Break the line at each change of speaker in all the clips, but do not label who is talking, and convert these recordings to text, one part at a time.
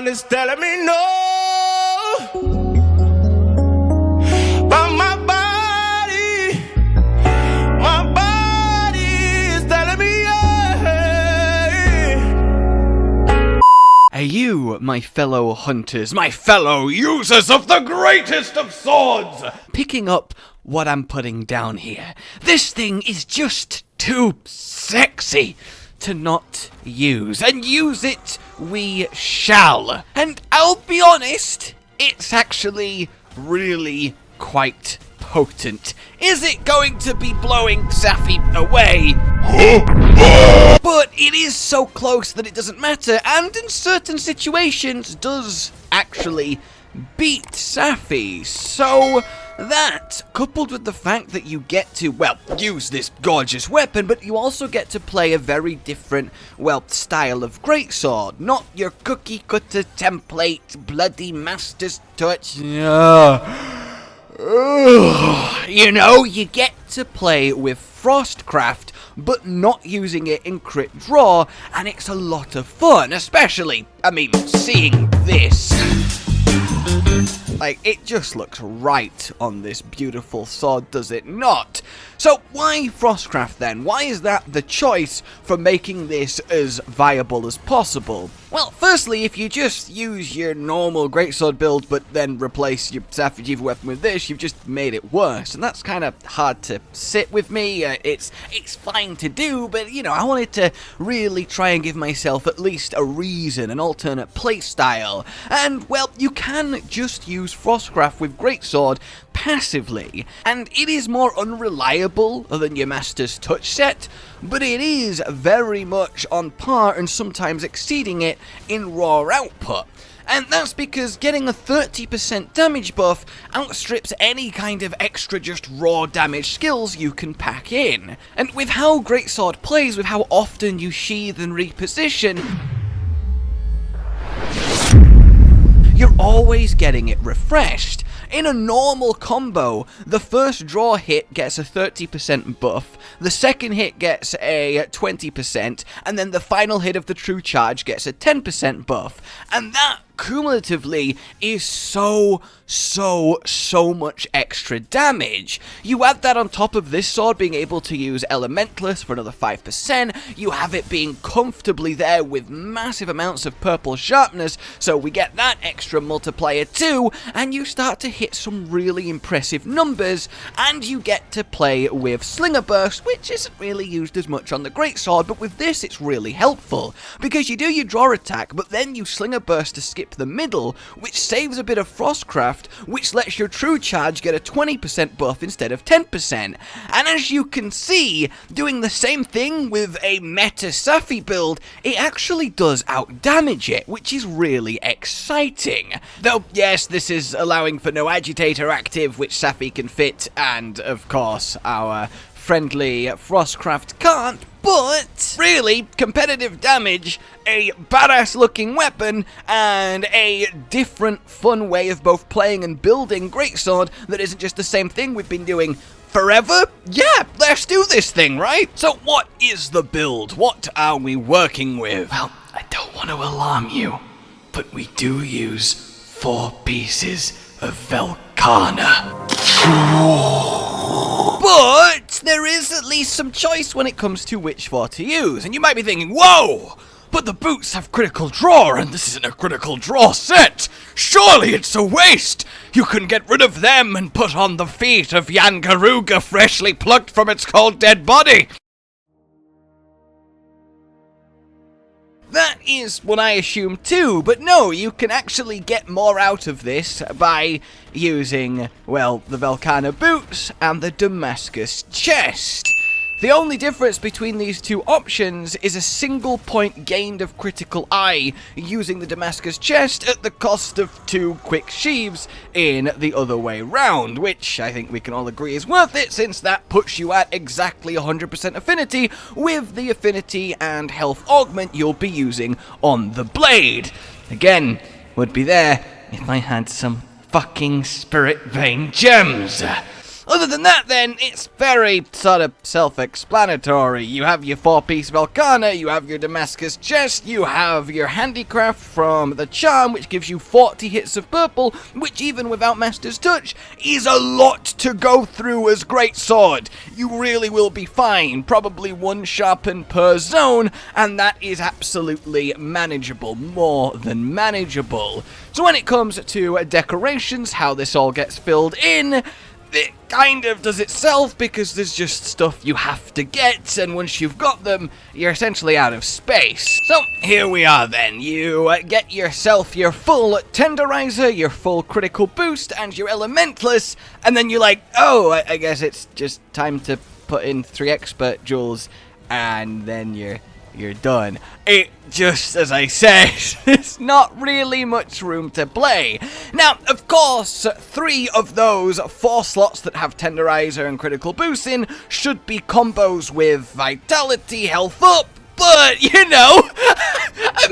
mind is telling me no, but my body is telling me yeah.
Hey you, my fellow hunters, my fellow users of the greatest of swords! Picking up what I'm putting down here, this thing is just too sexy to not use, and use it we shall. And I'll be honest, it's actually really quite potent. Is it going to be blowing Safi away? But it is so close that it doesn't matter, and in certain situations does actually beat Safi. So that, coupled with the fact that you get to, well, use this gorgeous weapon, but you also get to play a very different, well, style of greatsword. Not your cookie cutter template, bloody master's touch. You know, you get to play with Frostcraft, but not using it in crit draw, and it's a lot of fun, especially, I mean, seeing this. Like, it just looks right on this beautiful sword, does it not? So why Frostcraft then? Why is that the choice for making this as viable as possible? Well, firstly, if you just use your normal greatsword build but then replace your Safi'jiiva weapon with this, you've just made it worse, and that's kind of hard to sit with me. It's fine to do, but you know, I wanted to really try and give myself at least a reason, an alternate playstyle. And well, you can just use Frostcraft with greatsword passively, and it is more unreliable than your Master's Touch set, but it is very much on par and sometimes exceeding it in raw output. And that's because getting a 30% damage buff outstrips any kind of extra just raw damage skills you can pack in. And with how greatsword plays, with how often you sheath and reposition, you're always getting it refreshed. In a normal combo, the first draw hit gets a 30% buff, the second hit gets a 20%, and then the final hit of the true charge gets a 10% buff. And that cumulatively is so much extra damage. You add that on top of this sword being able to use Elementalist for another 5%, you have it being comfortably there with massive amounts of purple sharpness, so we get that extra multiplier too, and you start to hit some really impressive numbers, and you get to play with Slinger Burst, which isn't really used as much on the greatsword, but with this it's really helpful, because you do your draw attack, but then you Slinger Burst to skip the middle, which saves a bit of Frostcraft, which lets your true charge get a 20% buff instead of 10%. And as you can see, doing the same thing with a meta Safi build, it actually does outdamage it, which is really exciting. Though, yes, this is allowing for no agitator active, which Safi can fit, and of course our friendly Frostcraft can't, but really, competitive damage, a badass looking weapon, and a different fun way of both playing and building greatsword that isn't just the same thing we've been doing forever? Yeah, let's do this thing, right? So what is the build? What are we working with? Well, I don't want to alarm you, but we do use 4 pieces of Velkhana. But there is at least some choice when it comes to which 4 to use, and you might be thinking, whoa! But the boots have critical draw, and this isn't a critical draw set! Surely it's a waste! You can get rid of them and put on the feet of Yangaruga freshly plucked from its cold dead body! That is what I assumed too, but no, you can actually get more out of this by using, well, the Velkhana boots and the Damascus chest. The only difference between these two options is a single point gained of critical eye using the Damascus chest at the cost of 2 quick sheaves in the other way round, which I think we can all agree is worth it since that puts you at exactly 100% affinity with the affinity and health augment you'll be using on the blade. Again, would be there if I had some fucking Spirit Vein gems. Other than that, then, it's very sort of self-explanatory. You have your 4-piece Velkhana, you have your Damascus chest, you have your handicraft from the charm, which gives you 40 hits of purple, which even without Master's Touch is a lot to go through as Greatsword. You really will be fine, probably 1 sharpen per zone, and that is absolutely manageable, more than manageable. So when it comes to decorations, how this all gets filled in, it kind of does itself because there's just stuff you have to get, and once you've got them, you're essentially out of space. So here we are then. You get yourself your full Tenderizer, your full critical boost, and your Elementless, and then you're like, oh, I guess it's just time to put in 3 expert jewels, and then you're done. It just, as I said, there's not really much room to play. Now, of course, 3 of those 4 slots that have Tenderizer and critical boost in should be combos with Vitality, Health Up, but, you know,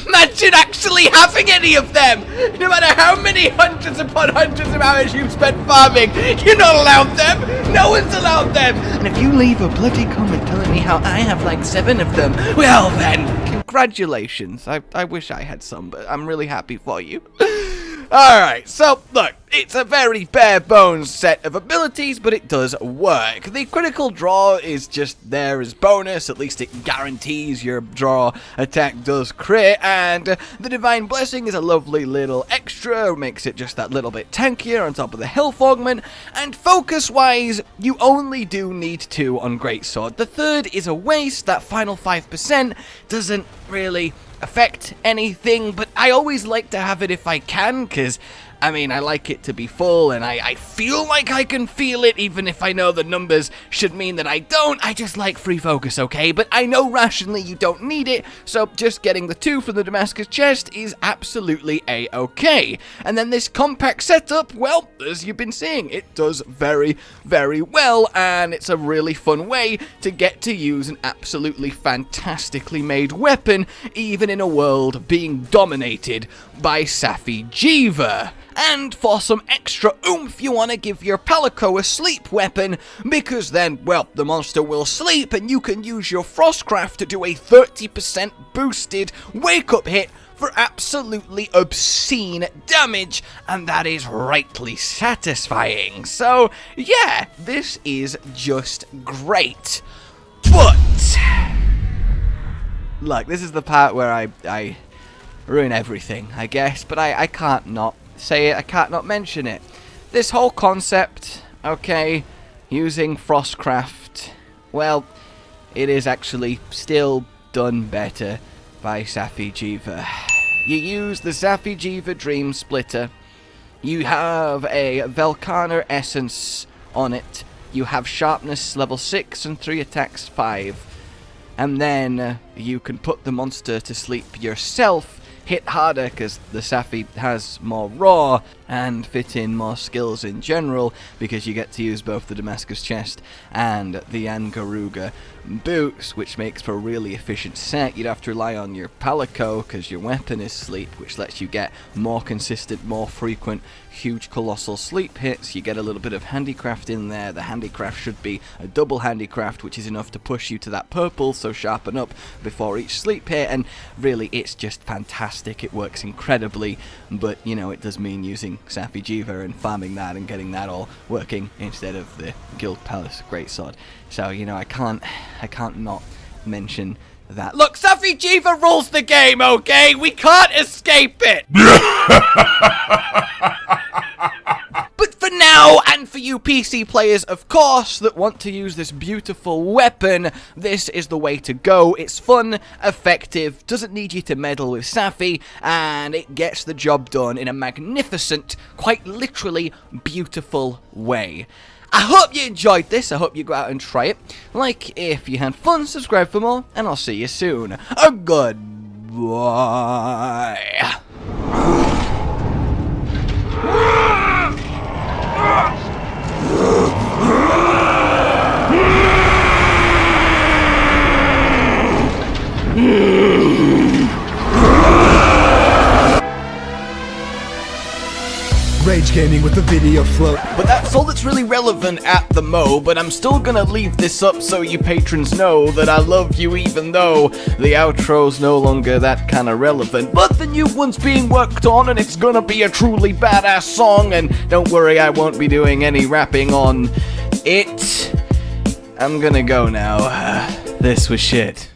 imagine actually having any of them! No matter how many hundreds upon hundreds of hours you've spent farming, you're not allowed them! No one's allowed them! And if you leave a bloody comment telling me how I have like 7 of them, well then, congratulations. I wish I had some, but I'm really happy for you. Alright, so, look, it's a very bare bones set of abilities, but it does work. The critical draw is just there as bonus, at least it guarantees your draw attack does crit, and the Divine Blessing is a lovely little extra, makes it just that little bit tankier on top of the health augment, and focus-wise, you only do need 2 on Greatsword. The 3rd is a waste, that final 5% doesn't really affect anything, but I always like to have it if I can, because I mean, I like it to be full, and I feel like I can feel it, even if I know the numbers should mean that I don't. I just like free focus, okay? But I know rationally you don't need it, so just getting the 2 from the Damascus chest is absolutely a-okay. And then this compact setup, well, as you've been seeing, it does very, very well, and it's a really fun way to get to use an absolutely fantastically made weapon, even in a world being dominated by Safi'jiiva. And for some extra oomph, you want to give your Palico a sleep weapon, because then, well, the monster will sleep and you can use your Frostcraft to do a 30% boosted wake-up hit for absolutely obscene damage, and that is rightly satisfying. So, yeah, this is just great. But look, this is the part where I ruin everything, I guess, but I can't not say it, I can't not mention it. This whole concept, okay, using Frostcraft, well, it is actually still done better by Safi'jiiva. You use the Safi'jiiva Dream Splitter, you have a Velkhana Essence on it, you have Sharpness level 6 and 3 attacks 5, and then you can put the monster to sleep yourself, hit harder because the Safi has more raw, and fit in more skills in general because you get to use both the Damascus chest and the Angaruga boots, which makes for a really efficient set. You'd have to rely on your Palico because your weapon is sleep, which lets you get more consistent, more frequent, huge colossal sleep hits. You get a little bit of handicraft in there. The handicraft should be a double handicraft, which is enough to push you to that purple, so sharpen up before each sleep hit, and really it's just fantastic. It works incredibly, but you know, it does mean using Safi'jiiva and farming that and getting that all working instead of the Guild Palace Greatsword. So, you know, I can't not mention that. Look, Safi'jiiva rules the game, okay? We can't escape it! But for now, and for you PC players, of course, that want to use this beautiful weapon, this is the way to go. It's fun, effective, doesn't need you to meddle with Safi, and it gets the job done in a magnificent, quite literally beautiful way. I hope you enjoyed this. I hope you go out and try it. Like if you had fun, subscribe for more, and I'll see you soon. Goodbye.
Rage Rage Gaming with the video float.
But that's all that's really relevant at the mo, but I'm still gonna leave this up so you patrons know that I love you even though the outro's no longer that kind of relevant. But the new one's being worked on and it's gonna be a truly badass song, and don't worry, I won't be doing any rapping on it. I'm gonna go now. This was shit.